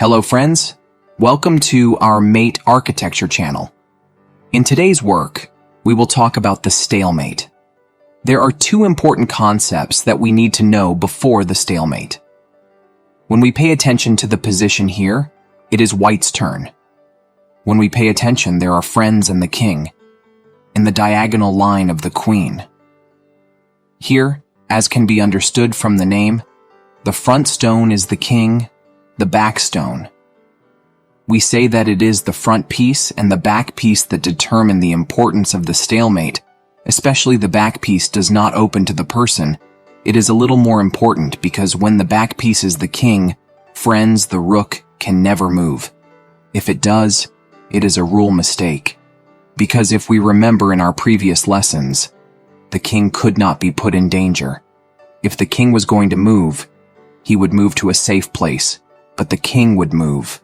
Hello friends, welcome to our Mate Architecture channel. In today's work, we will talk about the stalemate. There are two important concepts that we need to know before the stalemate. When we pay attention to the position here, it is white's turn. When we pay attention, there are friends and the king, in the diagonal line of the queen. Here, as can be understood from the name, the front stone is the king, the back stone. We say that it is the front piece and the back piece that determine the importance of the stalemate, especially the back piece does not open to the person. It is a little more important because when the back piece is the king, friends, the rook, can never move. If it does, it is a rule mistake. Because if we remember in our previous lessons, the king could not be put in danger. If the king was going to move, he would move to a safe place. But the king would move.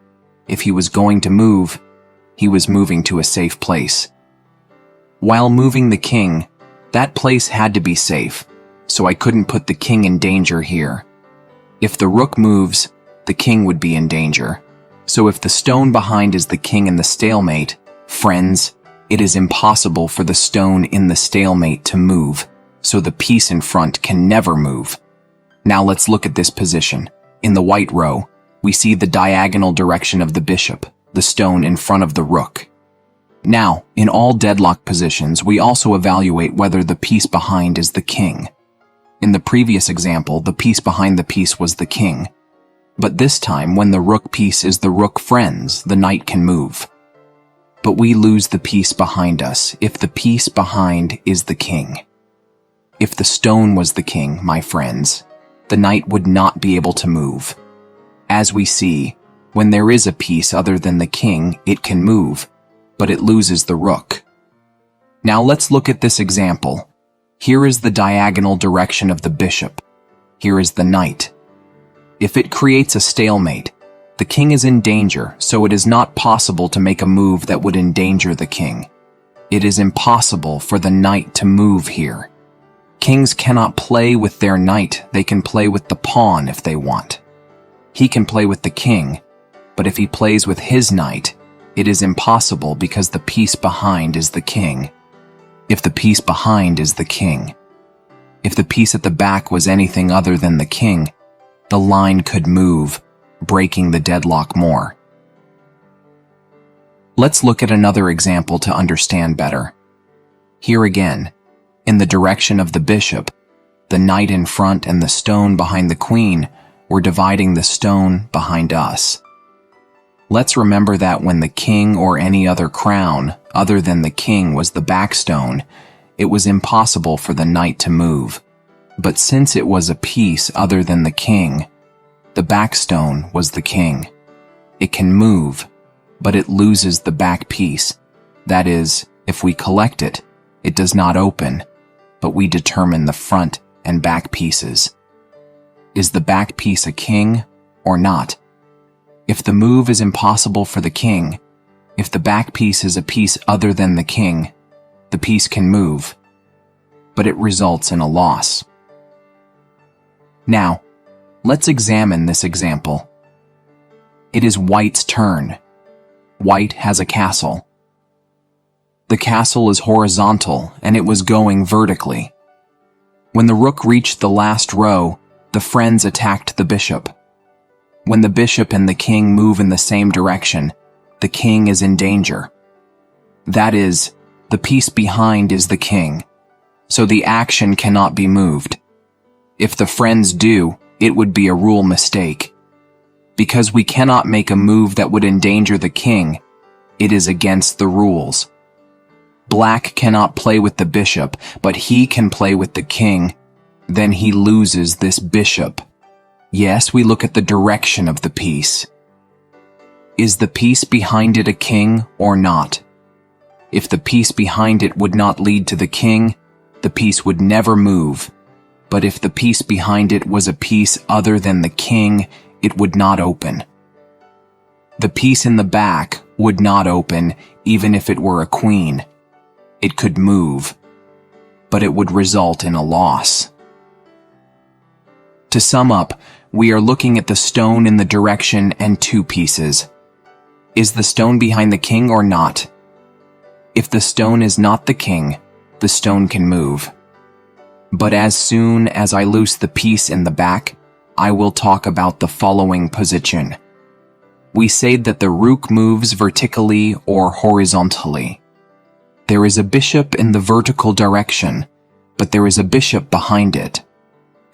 If he was going to move, he was moving to a safe place. While moving the king, that place had to be safe, so I couldn't put the king in danger here. If the rook moves, the king would be in danger. So if the stone behind is the king in the stalemate, friends, it is impossible for the stone in the stalemate to move, so the piece in front can never move. Now let's look at this position. In the white row, we see the diagonal direction of the bishop, the stone in front of the rook. Now, in all deadlock positions, we also evaluate whether the piece behind is the king. In the previous example, the piece behind the piece was the king. But this time, when the rook piece is the rook friends, the knight can move. But we lose the piece behind us if the piece behind is the king. If the stone was the king, my friends, the knight would not be able to move. As we see, when there is a piece other than the king, it can move, but it loses the rook. Now let's look at this example. Here is the diagonal direction of the bishop. Here is the knight. If it creates a stalemate, the king is in danger, so it is not possible to make a move that would endanger the king. It is impossible for the knight to move here. Kings cannot play with their knight, they can play with the pawn if they want. He can play with the king, but if he plays with his knight, it is impossible because the piece behind is the king. If the piece behind is the king. If the piece at the back was anything other than the king, the line could move, breaking the deadlock more. Let's look at another example to understand better. Here again, in the direction of the bishop, the knight in front and the stone behind the queen were dividing the stone behind us. Let's remember that when the king or any other crown other than the king was the backstone, it was impossible for the knight to move. But since it was a piece other than the king, the backstone was the king. It can move, but it loses the back piece. That is, if we collect it, it does not open, but we determine the front and back pieces. Is the back piece a king or not? If the move is impossible for the king, if the back piece is a piece other than the king, the piece can move, but it results in a loss. Now, let's examine this example. It is white's turn. White has a castle. The castle is horizontal and it was going vertically. When the rook reached the last row, the friends attacked the bishop. When the bishop and the king move in the same direction, the king is in danger. That is, the piece behind is the king, so the action cannot be moved. If the friends do, it would be a rule mistake. Because we cannot make a move that would endanger the king, it is against the rules. Black cannot play with the bishop, but he can play with the king. Then he loses this bishop. Yes, we look at the direction of the piece. Is the piece behind it a king or not? If the piece behind it would not lead to the king, the piece would never move. But if the piece behind it was a piece other than the king, it would not open. The piece in the back would not open even if it were a queen. It could move, but it would result in a loss. To sum up, we are looking at the stone in the direction and two pieces. Is the stone behind the king or not? If the stone is not the king, the stone can move. But as soon as I loose the piece in the back, I will talk about the following position. We say that the rook moves vertically or horizontally. There is a bishop in the vertical direction, but there is a bishop behind it.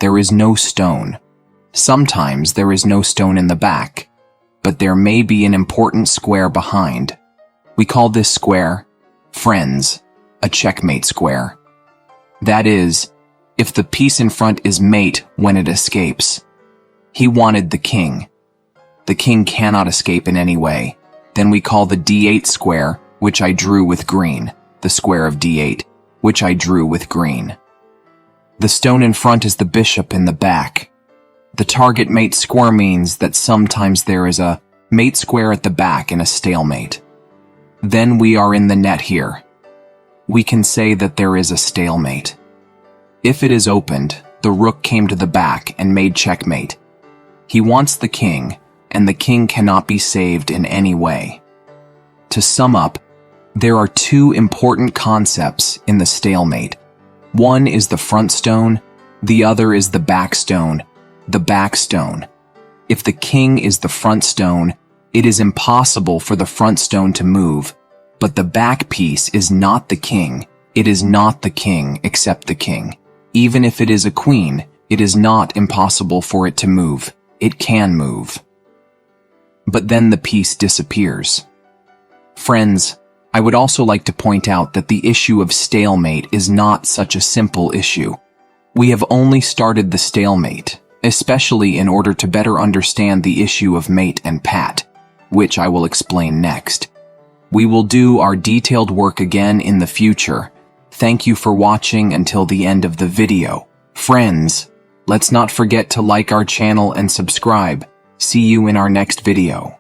There is no stone. Sometimes there is no stone in the back, but there may be an important square behind. We call this square, friends, a checkmate square. That is, if the piece in front is mate when it escapes. He wanted the king. The king cannot escape in any way. Then we call the d8 square, which I drew with green, the square of d8, which I drew with green. The stone in front is the bishop in the back. The target mate square means that sometimes there is a mate square at the back in a stalemate. Then we are in the net here. We can say that there is a stalemate. If it is opened, the rook came to the back and made checkmate. He wants the king, and the king cannot be saved in any way. To sum up, there are two important concepts in the stalemate. One is the front stone, the other is the back stone. The back stone. If the king is the front stone, it is impossible for the front stone to move, but the back piece is not the king. It is not the king except the king. Even if it is a queen, it is not impossible for it to move. It can move. But then the piece disappears. Friends, I would also like to point out that the issue of stalemate is not such a simple issue. We have only started the stalemate, especially in order to better understand the issue of mate and pat, which I will explain next. We will do our detailed work again in the future. Thank you for watching until the end of the video. Friends, let's not forget to like our channel and subscribe. See you in our next video.